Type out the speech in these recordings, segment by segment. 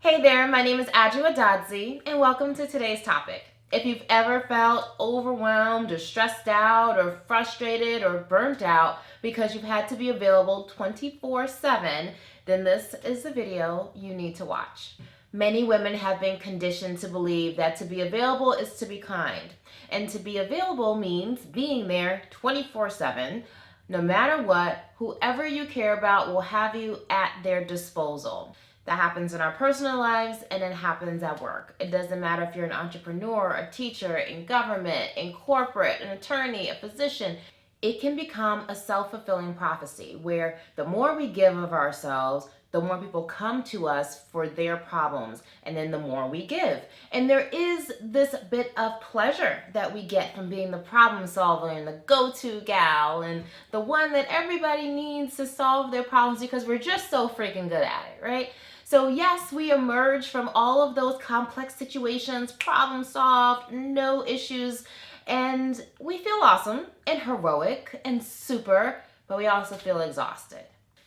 Hey there, my name is Adwoa, and welcome to today's topic. If you've ever felt overwhelmed or stressed out or frustrated or burnt out because you've had to be available 24/7, then this is the video you need to watch. Many women have been conditioned to believe that to be available is to be kind, and to be available means being there 24/7. No matter what, whoever you care about will have you at their disposal. That happens in our personal lives and it happens at work. It doesn't matter if you're an entrepreneur, a teacher, in government, in corporate, an attorney, a physician. It can become a self-fulfilling prophecy where the more we give of ourselves, the more people come to us for their problems, and then the more we give. And there is this bit of pleasure that we get from being the problem solver and the go-to gal and the one that everybody needs to solve their problems because we're just so freaking good at it, right? So yes, we emerge from all of those complex situations, problem solved, no issues, and we feel awesome and heroic and super, but we also feel exhausted.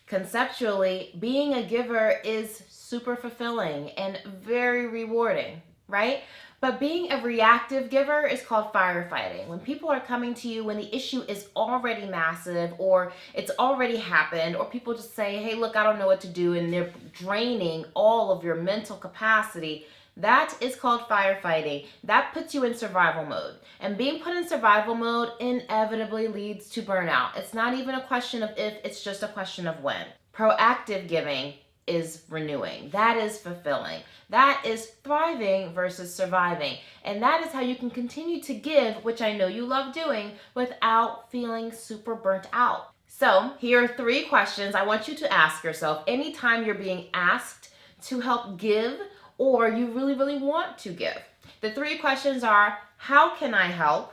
Conceptually, being a giver is super fulfilling and very rewarding, right? But being a reactive giver is called firefighting. When people are coming to you when the issue is already massive or it's already happened, or people just say, hey, look, I don't know what to do, and they're draining all of your mental capacity, that is called firefighting. That puts you in survival mode. And being put in survival mode inevitably leads to burnout. It's not even a question of if, it's just a question of when. Proactive giving is renewing. That is fulfilling. That is thriving versus surviving. And that is how you can continue to give, which I know you love doing, without feeling super burnt out. So here are 3 questions I want you to ask yourself anytime you're being asked to help give or you really want to give. The 3 questions are, how can I help?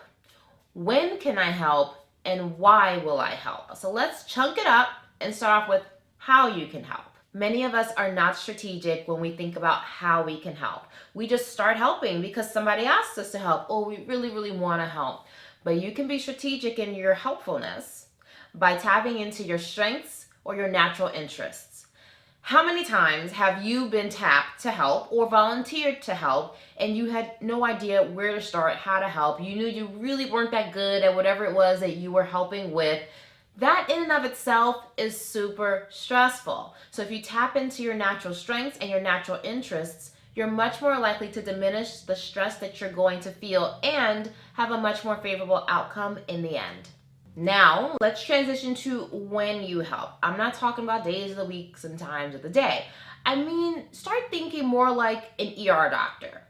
When can I help? And why will I help? So let's chunk it up and start off with how you can help. Many of us are not strategic when we think about how we can help. We just start helping because somebody asked us to help, or we really want to help. But you can be strategic in your helpfulness by tapping into your strengths or your natural interests. How many times have you been tapped to help or volunteered to help and you had no idea where to start, how to help? You knew you really weren't that good at whatever it was that you were helping with. That in and of itself is super stressful. So if you tap into your natural strengths and your natural interests, you're much more likely to diminish the stress that you're going to feel and have a much more favorable outcome in the end. Now, let's transition to when you help. I'm not talking about days of the weeks and times of the day. I mean, start thinking more like an ER doctor.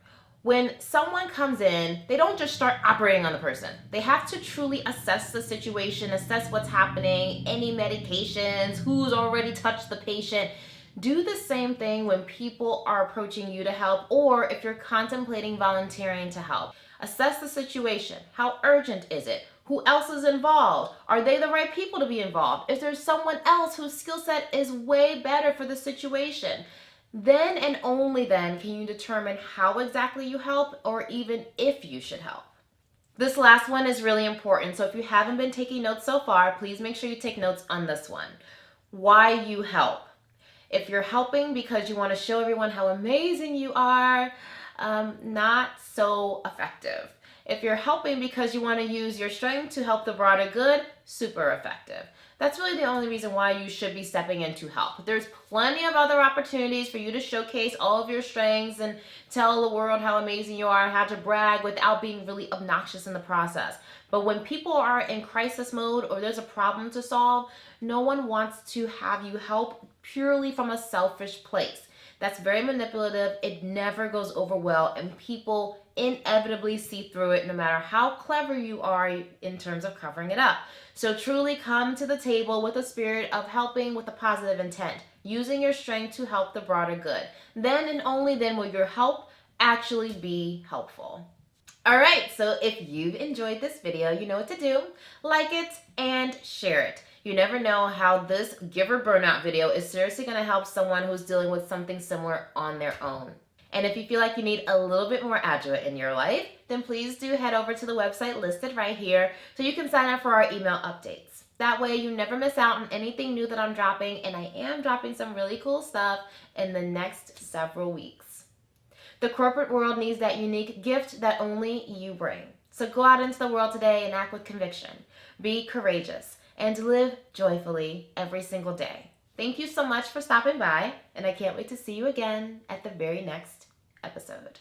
When someone comes in, they don't just start operating on the person. They have to truly assess the situation, assess what's happening, any medications, who's already touched the patient. Do the same thing when people are approaching you to help, or if you're contemplating volunteering to help. Assess the situation. How urgent is it? Who else is involved? Are they the right people to be involved? Is there someone else whose skill set is way better for the situation? Then and only then can you determine how exactly you help or even if you should help. This last one is really important, so if you haven't been taking notes so far, please make sure you take notes on this one. Why you help. If you're helping because you want to show everyone how amazing you are, not so effective. If you're helping because you want to use your strength to help the broader good, super effective. That's really the only reason why you should be stepping in to help. There's plenty of other opportunities for you to showcase all of your strengths and tell the world how amazing you are and how to brag without being really obnoxious in the process. But when people are in crisis mode or there's a problem to solve, no one wants to have you help purely from a selfish place. That's very manipulative. It never goes over well, and people inevitably see through it no matter how clever you are in terms of covering it up. So truly come to the table with a spirit of helping with a positive intent, using your strength to help the broader good. Then and only then will your help actually be helpful. All right, so if you've enjoyed this video, you know what to do. Like it and share it. You never know how this giver burnout video is seriously going to help someone who's dealing with something similar on their own. And if you feel like you need a little bit more Adwoa in your life, then please do head over to the website listed right here so you can sign up for our email updates. That way you never miss out on anything new that I'm dropping, and I am dropping some really cool stuff in the next several weeks. The corporate world needs that unique gift that only you bring. So go out into the world today and act with conviction. Be courageous and live joyfully every single day. Thank you so much for stopping by, and I can't wait to see you again at the very next episode.